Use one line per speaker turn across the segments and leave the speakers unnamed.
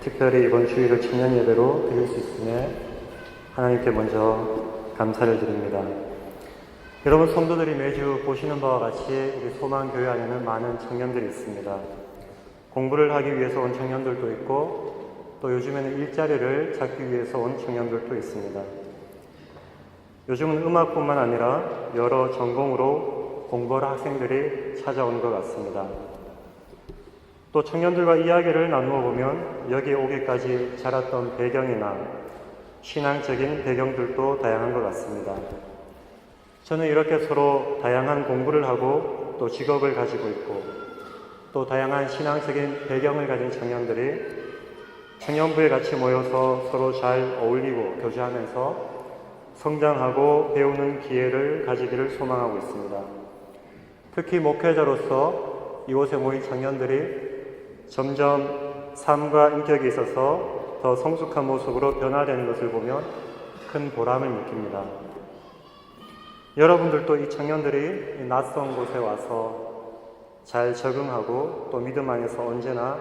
특별히 이번 주일을 청년 예배로 드릴 수 있음에 하나님께 먼저 감사를 드립니다. 여러분, 성도들이 매주 보시는 바와 같이 우리 소망교회 안에는 많은 청년들이 있습니다. 공부를 하기 위해서 온 청년들도 있고, 또 요즘에는 일자리를 찾기 위해서 온 청년들도 있습니다. 요즘은 음악뿐만 아니라 여러 전공으로 공부할 학생들이 찾아온 것 같습니다. 또 청년들과 이야기를 나누어 보면 여기에 오기까지 자랐던 배경이나 신앙적인 배경들도 다양한 것 같습니다. 저는 이렇게 서로 다양한 공부를 하고 또 직업을 가지고 있고 또 다양한 신앙적인 배경을 가진 청년들이 청년부에 같이 모여서 서로 잘 어울리고 교제하면서 성장하고 배우는 기회를 가지기를 소망하고 있습니다. 특히 목회자로서 이곳에 모인 청년들이 점점 삶과 인격에 있어서 더 성숙한 모습으로 변화되는 것을 보면 큰 보람을 느낍니다. 여러분들도 이 청년들이 낯선 곳에 와서 잘 적응하고 또 믿음 안에서 언제나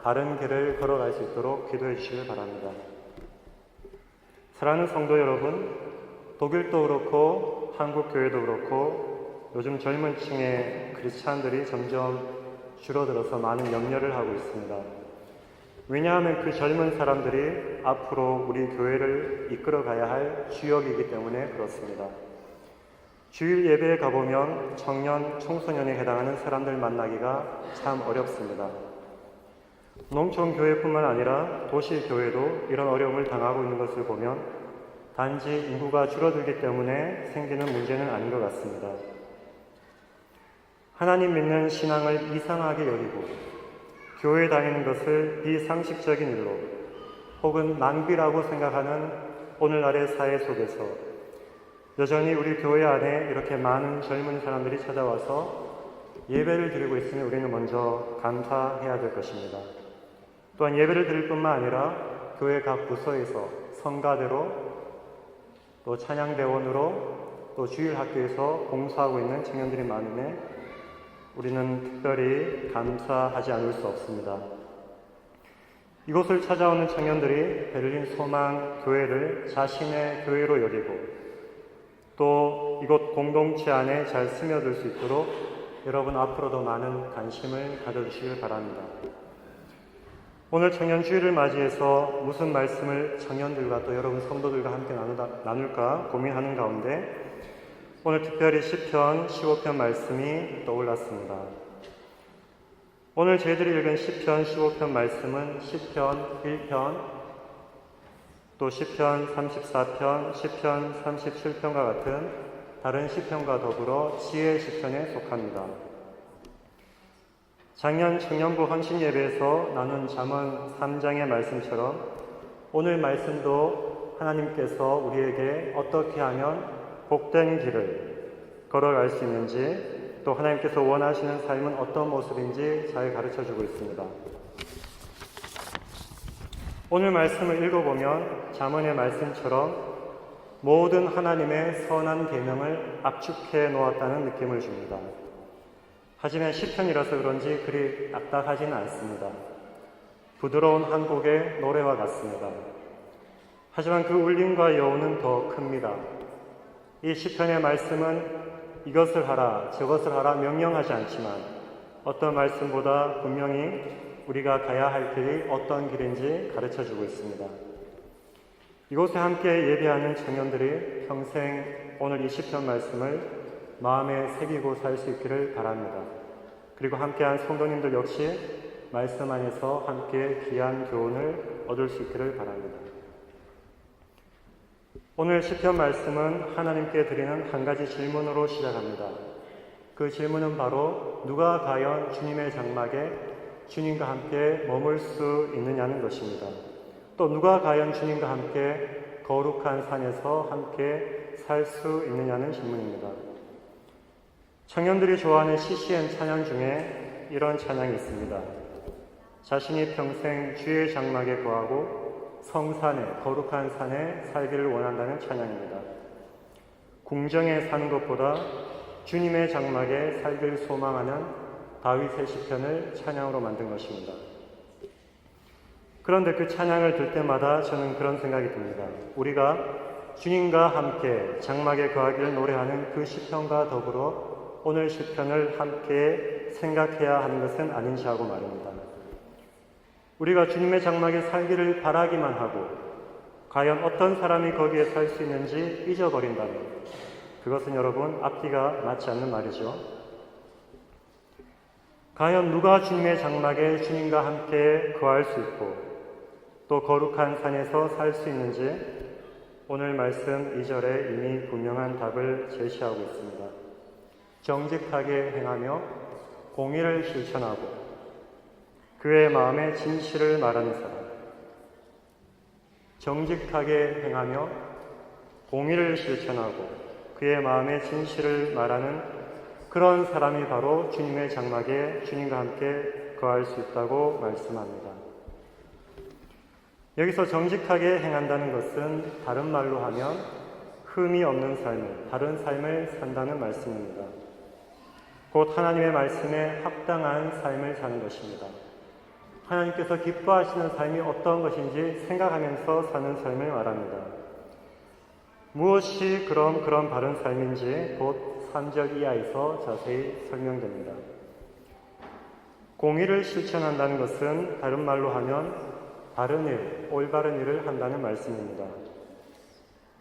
바른 길을 걸어갈 수 있도록 기도해 주시길 바랍니다. 사랑하는 성도 여러분, 독일도 그렇고 한국 교회도 그렇고 요즘 젊은 층의 크리스찬들이 점점 줄어들어서 많은 염려를 하고 있습니다. 왜냐하면 그 젊은 사람들이 앞으로 우리 교회를 이끌어 가야 할 주역이기 때문에 그렇습니다. 주일 예배에 가보면 청년, 청소년에 해당하는 사람들 만나기가 참 어렵습니다. 농촌 교회뿐만 아니라 도시 교회도 이런 어려움을 당하고 있는 것을 보면 단지 인구가 줄어들기 때문에 생기는 문제는 아닌 것 같습니다. 하나님 믿는 신앙을 이상하게 여기고 교회 다니는 것을 비상식적인 일로 혹은 낭비라고 생각하는 오늘날의 사회 속에서 여전히 우리 교회 안에 이렇게 많은 젊은 사람들이 찾아와서 예배를 드리고 있으니 우리는 먼저 감사해야 될 것입니다. 또한 예배를 드릴 뿐만 아니라 교회 각 부서에서 성가대로 또 찬양대원으로 또 주일학교에서 봉사하고 있는 청년들이 많음에 우리는 특별히 감사하지 않을 수 없습니다. 이곳을 찾아오는 청년들이 베를린 소망 교회를 자신의 교회로 여기고 또 이곳 공동체 안에 잘 스며들 수 있도록 여러분 앞으로도 많은 관심을 가져주시길 바랍니다. 오늘 청년주일을 맞이해서 무슨 말씀을 청년들과 또 여러분 성도들과 함께 나눌까 고민하는 가운데 오늘 특별히 시편 15편 말씀이 떠올랐습니다. 오늘 저희들이 읽은 시편 15편 말씀은 시편 1편, 또 시편 34편, 시편 37편과 같은 다른 시편과 더불어 지혜 시편에 속합니다. 작년 청년부 헌신 예배에서 나눈 잠언 3장의 말씀처럼 오늘 말씀도 하나님께서 우리에게 어떻게 하면 복된 길을 걸어갈 수 있는지 또 하나님께서 원하시는 삶은 어떤 모습인지 잘 가르쳐주고 있습니다. 오늘 말씀을 읽어보면 잠언의 말씀처럼 모든 하나님의 선한 계명을 압축해 놓았다는 느낌을 줍니다. 하지만 시편이라서 그런지 그리 딱딱하지는 않습니다. 부드러운 한 곡의 노래와 같습니다. 하지만 그 울림과 여운은 더 큽니다. 이 시편의 말씀은 이것을 하라, 저것을 하라 명령하지 않지만 어떤 말씀보다 분명히 우리가 가야 할 길이 어떤 길인지 가르쳐주고 있습니다. 이곳에 함께 예배하는 청년들이 평생 오늘 이 시편 말씀을 마음에 새기고 살 수 있기를 바랍니다. 그리고 함께한 성도님들 역시 말씀 안에서 함께 귀한 교훈을 얻을 수 있기를 바랍니다. 오늘 시편 말씀은 하나님께 드리는 한 가지 질문으로 시작합니다. 그 질문은 바로 누가 과연 주님의 장막에 주님과 함께 머물 수 있느냐는 것입니다. 또 누가 과연 주님과 함께 거룩한 산에서 함께 살 수 있느냐는 질문입니다. 청년들이 좋아하는 CCM 찬양 중에 이런 찬양이 있습니다. 자신이 평생 주의 장막에 거하고 성산에 거룩한 산에 살기를 원한다는 찬양입니다. 궁정에 사는 것보다 주님의 장막에 살기를 소망하는 다윗의 시편을 찬양으로 만든 것입니다. 그런데 그 찬양을 들 때마다 저는 그런 생각이 듭니다. 우리가 주님과 함께 장막에 거하기를 노래하는 그 시편과 더불어 오늘 시편을 함께 생각해야 하는 것은 아닌지 하고 말입니다. 우리가 주님의 장막에 살기를 바라기만 하고 과연 어떤 사람이 거기에 살 수 있는지 잊어버린다면 그것은 여러분 앞뒤가 맞지 않는 말이죠. 과연 누가 주님의 장막에 주님과 함께 거할 수 있고 또 거룩한 산에서 살 수 있는지 오늘 말씀 2절에 이미 분명한 답을 제시하고 있습니다. 정직하게 행하며 공의를 실천하고 그의 마음에 진실을 말하는 사람. 정직하게 행하며 공의를 실천하고 그의 마음에 진실을 말하는 그런 사람이 바로 주님의 장막에 주님과 함께 거할 수 있다고 말씀합니다. 여기서 정직하게 행한다는 것은 다른 말로 하면 흠이 없는 삶을, 바른 삶을 산다는 말씀입니다. 곧 하나님의 말씀에 합당한 삶을 사는 것입니다. 하나님께서 기뻐하시는 삶이 어떤 것인지 생각하면서 사는 삶을 말합니다. 무엇이 그런 바른 삶인지 곧 3절 이하에서 자세히 설명됩니다. 공의를 실천한다는 것은 다른 말로 하면 바른 일, 올바른 일을 한다는 말씀입니다.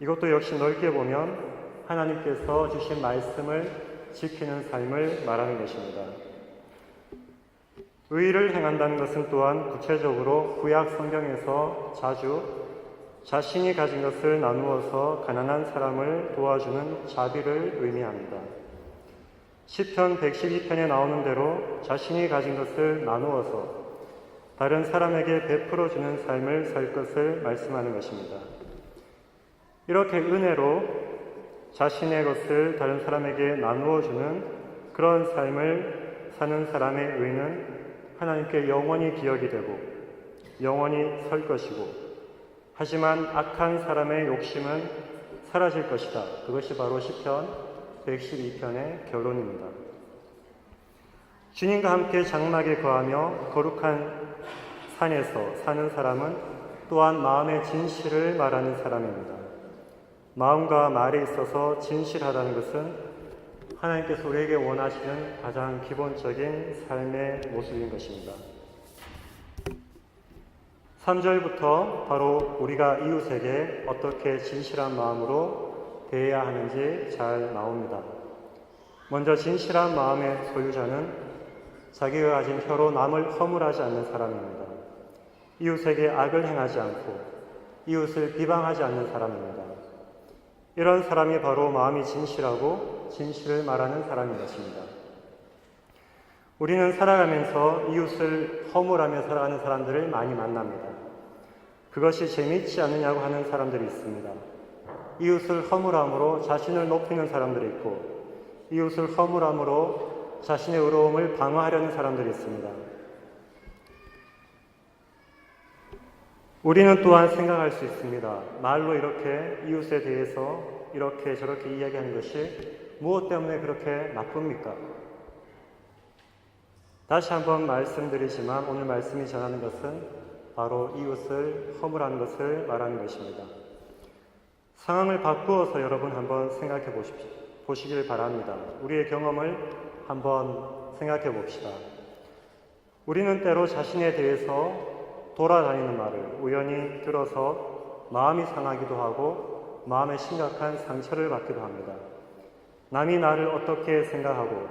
이것도 역시 넓게 보면 하나님께서 주신 말씀을 지키는 삶을 말하는 것입니다. 의의를 행한다는 것은 또한 구체적으로 구약 성경에서 자주 자신이 가진 것을 나누어서 가난한 사람을 도와주는 자비를 의미합니다. 시편 112편에 나오는 대로 자신이 가진 것을 나누어서 다른 사람에게 베풀어주는 삶을 살 것을 말씀하는 것입니다. 이렇게 은혜로 자신의 것을 다른 사람에게 나누어주는 그런 삶을 사는 사람의 의는 하나님께 영원히 기억이 되고 영원히 설 것이고 하지만 악한 사람의 욕심은 사라질 것이다. 그것이 바로 시편 112편의 결론입니다. 주님과 함께 장막에 거하며 거룩한 산에서 사는 사람은 또한 마음의 진실을 말하는 사람입니다. 마음과 말에 있어서 진실하다는 것은 하나님께서 우리에게 원하시는 가장 기본적인 삶의 모습인 것입니다. 3절부터 바로 우리가 이웃에게 어떻게 진실한 마음으로 대해야 하는지 잘 나옵니다. 먼저 진실한 마음의 소유자는 자기가 가진 혀로 남을 허물하지 않는 사람입니다. 이웃에게 악을 행하지 않고 이웃을 비방하지 않는 사람입니다. 이런 사람이 바로 마음이 진실하고 진실을 말하는 사람인 것입니다. 우리는 살아가면서 이웃을 허물하며 살아가는 사람들을 많이 만납니다. 그것이 재미있지 않느냐고 하는 사람들이 있습니다. 이웃을 허물함으로 자신을 높이는 사람들이 있고 이웃을 허물함으로 자신의 의로움을 방어하려는 사람들이 있습니다. 우리는 또한 생각할 수 있습니다. 말로 이렇게 이웃에 대해서 이렇게 저렇게 이야기하는 것이 무엇 때문에 그렇게 나쁩니까? 다시 한번 말씀드리지만 오늘 말씀이 전하는 것은 바로 이웃을 허물하는 것을 말하는 것입니다. 상황을 바꾸어서 여러분 한번 생각해 보시길 바랍니다. 우리의 경험을 한번 생각해 봅시다. 우리는 때로 자신에 대해서 돌아다니는 말을 우연히 들어서 마음이 상하기도 하고 마음에 심각한 상처를 받기도 합니다. 남이 나를 어떻게 생각하고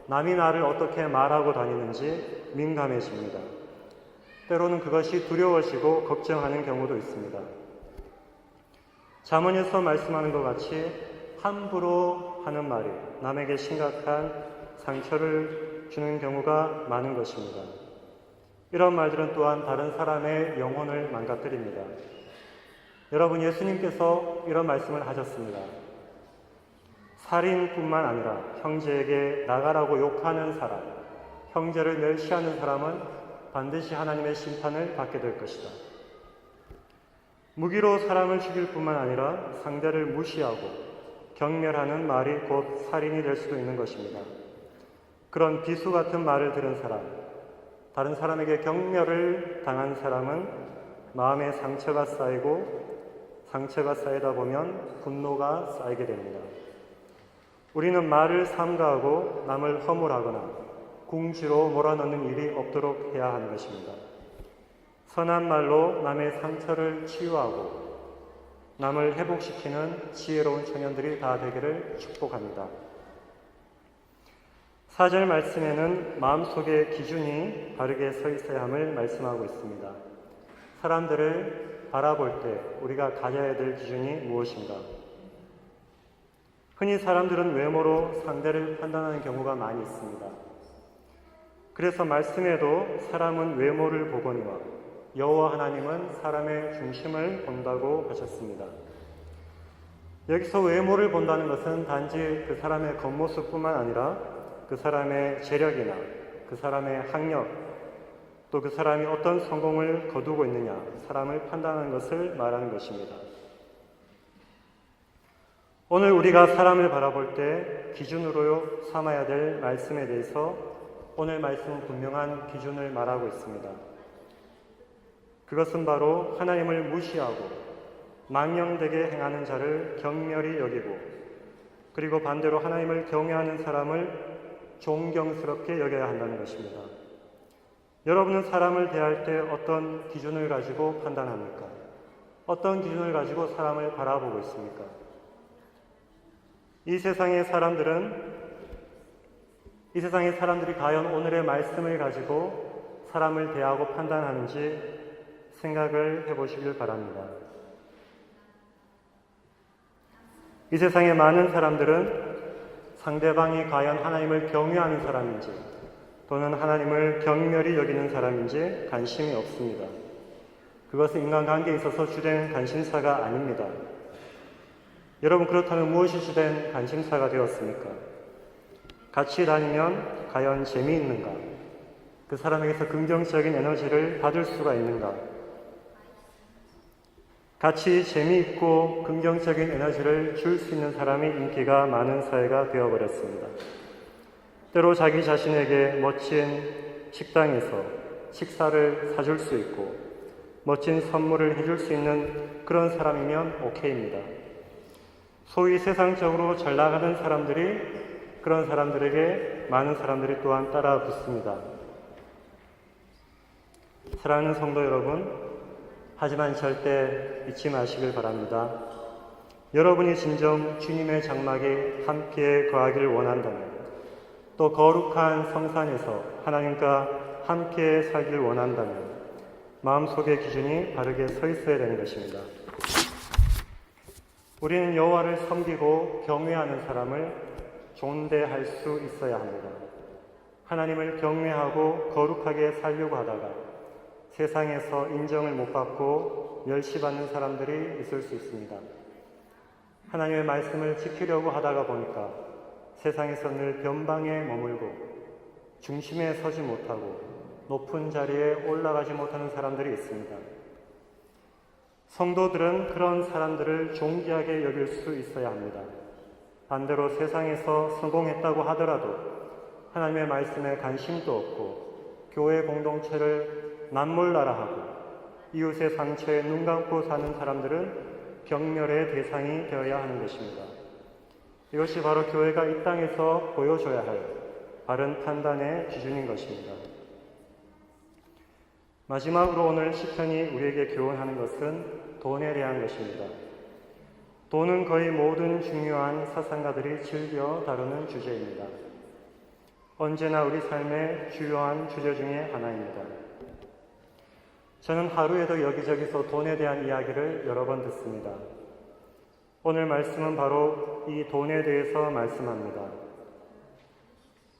남이 나를 어떻게 말하고 다니는지 민감해집니다. 때로는 그것이 두려워지고 걱정하는 경우도 있습니다. 잠언에서 말씀하는 것 같이 함부로 하는 말이 남에게 심각한 상처를 주는 경우가 많은 것입니다. 이런 말들은 또한 다른 사람의 영혼을 망가뜨립니다. 여러분, 예수님께서 이런 말씀을 하셨습니다. 살인뿐만 아니라 형제에게 나가라고 욕하는 사람, 형제를 멸시하는 사람은 반드시 하나님의 심판을 받게 될 것이다. 무기로 사람을 죽일 뿐만 아니라 상대를 무시하고 경멸하는 말이 곧 살인이 될 수도 있는 것입니다. 그런 비수 같은 말을 들은 사람, 다른 사람에게 경멸을 당한 사람은 마음에 상처가 쌓이고 상처가 쌓이다 보면 분노가 쌓이게 됩니다. 우리는 말을 삼가하고 남을 허물하거나 궁지로 몰아넣는 일이 없도록 해야 하는 것입니다. 선한 말로 남의 상처를 치유하고 남을 회복시키는 지혜로운 청년들이 다 되기를 축복합니다. 4절 말씀에는 마음속의 기준이 바르게 서 있어야 함을 말씀하고 있습니다. 사람들을 바라볼 때 우리가 가져야 될 기준이 무엇인가? 흔히 사람들은 외모로 상대를 판단하는 경우가 많이 있습니다. 그래서 말씀에도 사람은 외모를 보거니와 여호와 하나님은 사람의 중심을 본다고 하셨습니다. 여기서 외모를 본다는 것은 단지 그 사람의 겉모습뿐만 아니라 그 사람의 재력이나 그 사람의 학력, 또 그 사람이 어떤 성공을 거두고 있느냐, 사람을 판단하는 것을 말하는 것입니다. 오늘 우리가 사람을 바라볼 때 기준으로 삼아야 될 말씀에 대해서 오늘 말씀은 분명한 기준을 말하고 있습니다. 그것은 바로 하나님을 무시하고 망령되게 행하는 자를 경멸히 여기고, 그리고 반대로 하나님을 경외하는 사람을 존경스럽게 여겨야 한다는 것입니다. 여러분은 사람을 대할 때 어떤 기준을 가지고 판단합니까? 어떤 기준을 가지고 사람을 바라보고 있습니까? 이 세상의 사람들이 과연 오늘의 말씀을 가지고 사람을 대하고 판단하는지 생각을 해보시길 바랍니다. 이 세상의 많은 사람들은 상대방이 과연 하나님을 경외하는 사람인지 또는 하나님을 경멸히 여기는 사람인지 관심이 없습니다. 그것은 인간관계에 있어서 주된 관심사가 아닙니다. 여러분, 그렇다면 무엇이 주된 관심사가 되었습니까? 같이 다니면 과연 재미있는가? 그 사람에게서 긍정적인 에너지를 받을 수가 있는가? 같이 재미있고 긍정적인 에너지를 줄 수 있는 사람이 인기가 많은 사회가 되어버렸습니다. 때로 자기 자신에게 멋진 식당에서 식사를 사줄 수 있고 멋진 선물을 해줄 수 있는 그런 사람이면 오케이입니다. 소위 세상적으로 잘 나가는 사람들이, 그런 사람들에게 많은 사람들이 또한 따라 붙습니다. 사랑하는 성도 여러분, 하지만 절대 잊지 마시길 바랍니다. 여러분이 진정 주님의 장막에 함께 거하기를 원한다면, 또 거룩한 성산에서 하나님과 함께 살기를 원한다면 마음속의 기준이 바르게 서 있어야 되는 것입니다. 우리는 여호와를 섬기고 경외하는 사람을 존대할 수 있어야 합니다. 하나님을 경외하고 거룩하게 살려고 하다가 세상에서 인정을 못 받고 멸시받는 사람들이 있을 수 있습니다. 하나님의 말씀을 지키려고 하다가 보니까 세상에서 늘 변방에 머물고 중심에 서지 못하고 높은 자리에 올라가지 못하는 사람들이 있습니다. 성도들은 그런 사람들을 존귀하게 여길 수 있어야 합니다. 반대로 세상에서 성공했다고 하더라도 하나님의 말씀에 관심도 없고 교회 공동체를 남몰라라 하고 이웃의 상처에 눈 감고 사는 사람들은 경멸의 대상이 되어야 하는 것입니다. 이것이 바로 교회가 이 땅에서 보여줘야 할 바른 판단의 기준인 것입니다. 마지막으로 오늘 시편이 우리에게 교훈하는 것은 돈에 대한 것입니다. 돈은 거의 모든 중요한 사상가들이 즐겨 다루는 주제입니다. 언제나 우리 삶의 주요한 주제 중에 하나입니다. 저는 하루에도 여기저기서 돈에 대한 이야기를 여러 번 듣습니다. 오늘 말씀은 바로 이 돈에 대해서 말씀합니다.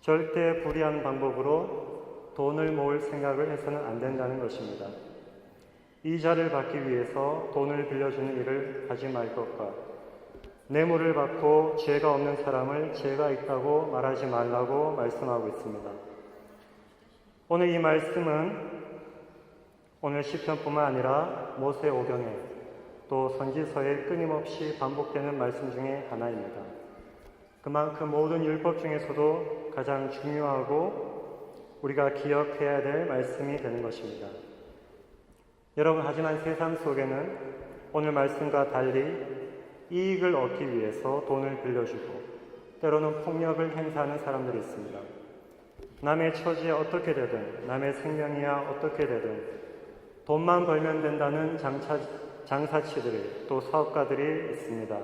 절대 불의한 방법으로 돈을 모을 생각을 해서는 안 된다는 것입니다. 이자를 받기 위해서 돈을 빌려주는 일을 하지 말 것과 뇌물을 받고 죄가 없는 사람을 죄가 있다고 말하지 말라고 말씀하고 있습니다. 오늘 이 말씀은 오늘 시편뿐만 아니라 모세오경에 또 선지서에 끊임없이 반복되는 말씀 중에 하나입니다. 그만큼 모든 율법 중에서도 가장 중요하고 우리가 기억해야 될 말씀이 되는 것입니다. 여러분, 하지만 세상 속에는 오늘 말씀과 달리 이익을 얻기 위해서 돈을 빌려주고 때로는 폭력을 행사하는 사람들이 있습니다. 남의 처지에 어떻게 되든, 남의 생명이야 어떻게 되든 돈만 벌면 된다는 장사치들이, 또 사업가들이 있습니다.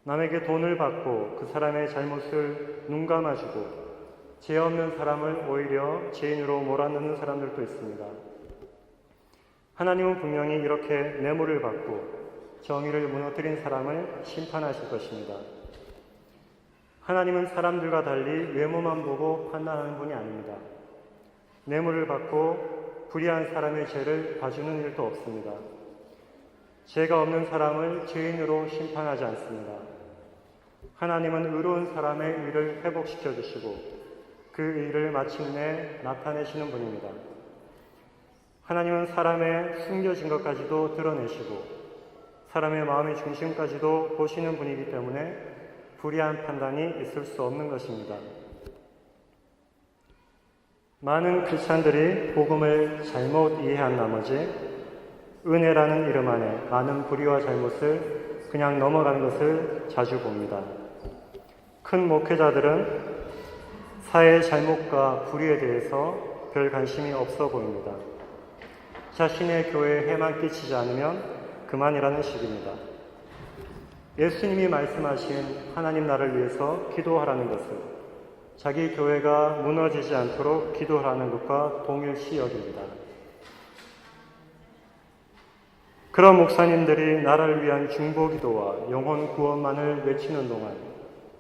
남에게 돈을 받고 그 사람의 잘못을 눈감아주고 죄 없는 사람을 오히려 죄인으로 몰아넣는 사람들도 있습니다. 하나님은 분명히 이렇게 뇌물을 받고 정의를 무너뜨린 사람을 심판하실 것입니다. 하나님은 사람들과 달리 외모만 보고 판단하는 분이 아닙니다. 뇌물을 받고 불의한 사람의 죄를 봐주는 일도 없습니다. 죄가 없는 사람을 죄인으로 심판하지 않습니다. 하나님은 의로운 사람의 의를 회복시켜 주시고 그 의를 마침내 나타내시는 분입니다. 하나님은 사람의 숨겨진 것까지도 드러내시고 사람의 마음의 중심까지도 보시는 분이기 때문에 불의한 판단이 있을 수 없는 것입니다. 많은 크리스찬들이 복음을 잘못 이해한 나머지 은혜라는 이름 안에 많은 불의와 잘못을 그냥 넘어가는 것을 자주 봅니다. 큰 목회자들은 사회의 잘못과 불의에 대해서 별 관심이 없어 보입니다. 자신의 교회에 해만 끼치지 않으면 그만이라는 식입니다. 예수님이 말씀하신 하나님 나라를 위해서 기도하라는 것을 자기 교회가 무너지지 않도록 기도하라는 것과 동일시 여깁니다. 그런 목사님들이 나라를 위한 중보기도와 영혼 구원만을 외치는 동안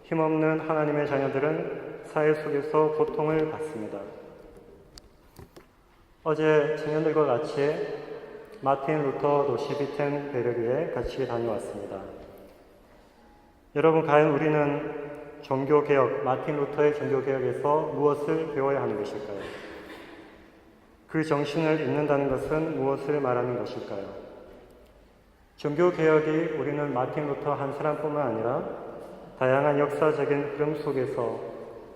힘없는 하나님의 자녀들은 사회 속에서 고통을 받습니다. 어제 청년들과 같이 마틴 루터 도시 비텐베르그에 같이 다녀왔습니다. 여러분, 과연 우리는 종교개혁, 마틴 루터의 종교개혁에서 무엇을 배워야 하는 것일까요? 그 정신을 읽는다는 것은 무엇을 말하는 것일까요? 종교개혁이 우리는 마틴 루터 한 사람뿐만 아니라 다양한 역사적인 흐름 속에서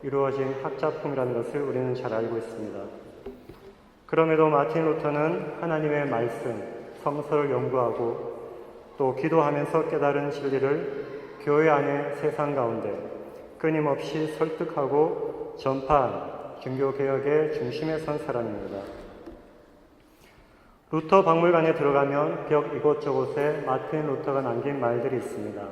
이루어진 학자품이라는 것을 우리는 잘 알고 있습니다. 그럼에도 마틴 루터는 하나님의 말씀, 성서를 연구하고 또 기도하면서 깨달은 진리를 교회 안의 세상 가운데 끊임없이 설득하고 전파한 종교개혁의 중심에 선 사람입니다. 루터 박물관에 들어가면 벽 이곳저곳에 마틴 루터가 남긴 말들이 있습니다.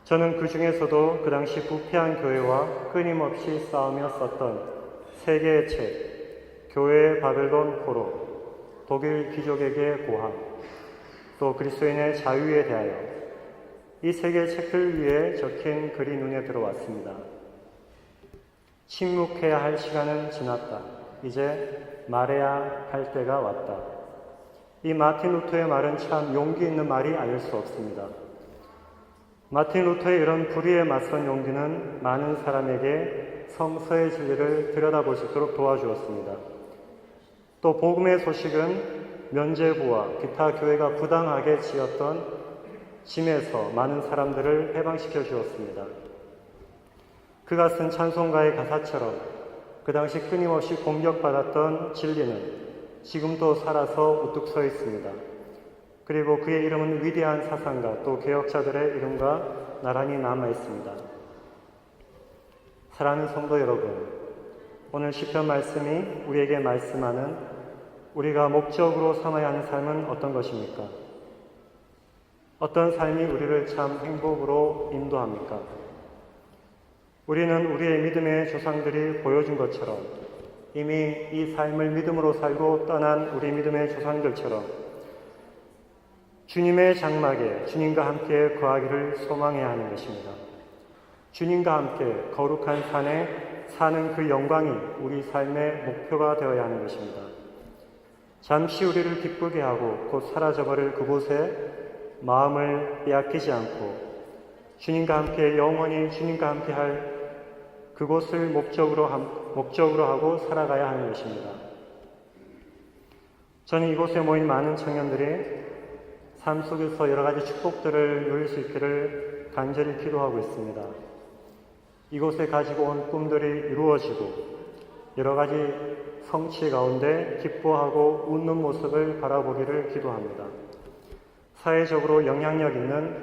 저는 그 중에서도 그 당시 부패한 교회와 끊임없이 싸우며 썼던 세 개의 책, 교회의 바벨론 포로, 독일 귀족에게 고함, 또 그리스도인의 자유에 대하여, 이 세 개의 책들 위에 적힌 글이 눈에 들어왔습니다. 침묵해야 할 시간은 지났다. 이제 말해야 할 때가 왔다. 이 마틴 루터의 말은 참 용기 있는 말이 아닐 수 없습니다. 마틴 루터의 이런 불의에 맞선 용기는 많은 사람에게 성서의 진리를 들여다볼 수 있도록 도와주었습니다. 또 복음의 소식은 면죄부와 기타 교회가 부당하게 지었던 짐에서 많은 사람들을 해방시켜 주었습니다. 그가 쓴 찬송가의 가사처럼 그 당시 끊임없이 공격받았던 진리는 지금도 살아서 우뚝 서 있습니다. 그리고 그의 이름은 위대한 사상가 또 개혁자들의 이름과 나란히 남아 있습니다. 사랑하는 성도 여러분, 오늘 시편 말씀이 우리에게 말씀하는 우리가 목적으로 삼아야 하는 삶은 어떤 것입니까? 어떤 삶이 우리를 참 행복으로 인도합니까? 우리는 우리의 믿음의 조상들이 보여준 것처럼 이미 이 삶을 믿음으로 살고 떠난 우리 믿음의 조상들처럼 주님의 장막에 주님과 함께 거하기를 소망해야 하는 것입니다. 주님과 함께 거룩한 산에 사는 그 영광이 우리 삶의 목표가 되어야 하는 것입니다. 잠시 우리를 기쁘게 하고 곧 사라져버릴 그곳에 마음을 빼앗기지 않고 주님과 함께 영원히 주님과 함께 할 그곳을 목적으로 하고 살아가야 하는 것입니다. 저는 이곳에 모인 많은 청년들이 삶 속에서 여러 가지 축복들을 누릴 수 있기를 간절히 기도하고 있습니다. 이곳에 가지고 온 꿈들이 이루어지고 여러 가지 성취 가운데 기뻐하고 웃는 모습을 바라보기를 기도합니다. 사회적으로 영향력 있는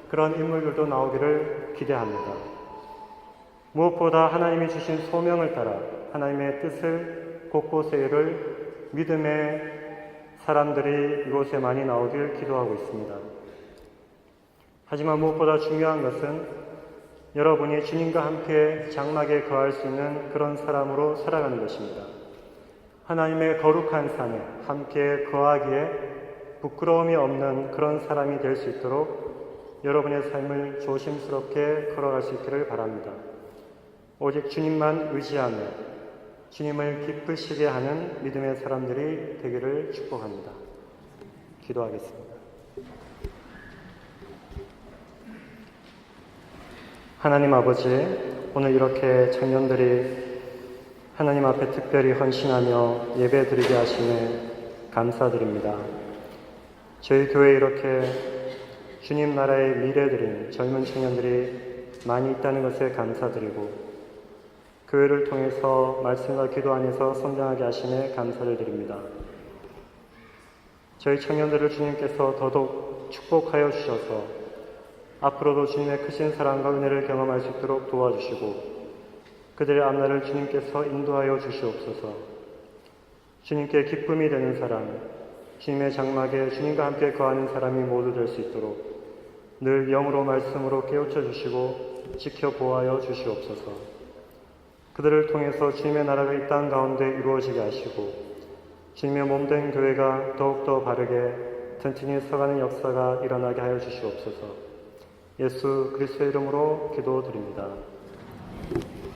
그런 인물들도 나오기를 기대합니다. 무엇보다 하나님이 주신 소명을 따라 하나님의 뜻을 곳곳에 이룰 믿음의 사람들이 이곳에 많이 나오길 기도하고 있습니다. 하지만 무엇보다 중요한 것은 여러분이 주님과 함께 장막에 거할 수 있는 그런 사람으로 살아가는 것입니다. 하나님의 거룩한 산에 함께 거하기에 부끄러움이 없는 그런 사람이 될 수 있도록 여러분의 삶을 조심스럽게 걸어갈 수 있기를 바랍니다. 오직 주님만 의지하며 주님을 기쁘시게 하는 믿음의 사람들이 되기를 축복합니다. 기도하겠습니다. 하나님 아버지, 오늘 이렇게 청년들이 하나님 앞에 특별히 헌신하며 예배드리게 하심에 감사드립니다. 저희 교회에 이렇게 주님 나라의 미래들인 젊은 청년들이 많이 있다는 것에 감사드리고 교회를 통해서 말씀과 기도 안에서 성장하게 하심에 감사를 드립니다. 저희 청년들을 주님께서 더더욱 축복하여 주셔서 앞으로도 주님의 크신 사랑과 은혜를 경험할 수 있도록 도와주시고 그들의 앞날을 주님께서 인도하여 주시옵소서. 주님께 기쁨이 되는 사람, 주님의 장막에 주님과 함께 거하는 사람이 모두 될 수 있도록 늘 영으로 말씀으로 깨우쳐 주시고 지켜보아여 주시옵소서. 그들을 통해서 주님의 나라가 이 땅 가운데 이루어지게 하시고 주님의 몸된 교회가 더욱더 바르게 튼튼히 서가는 역사가 일어나게 하여 주시옵소서. 예수 그리스도의 이름으로 기도드립니다.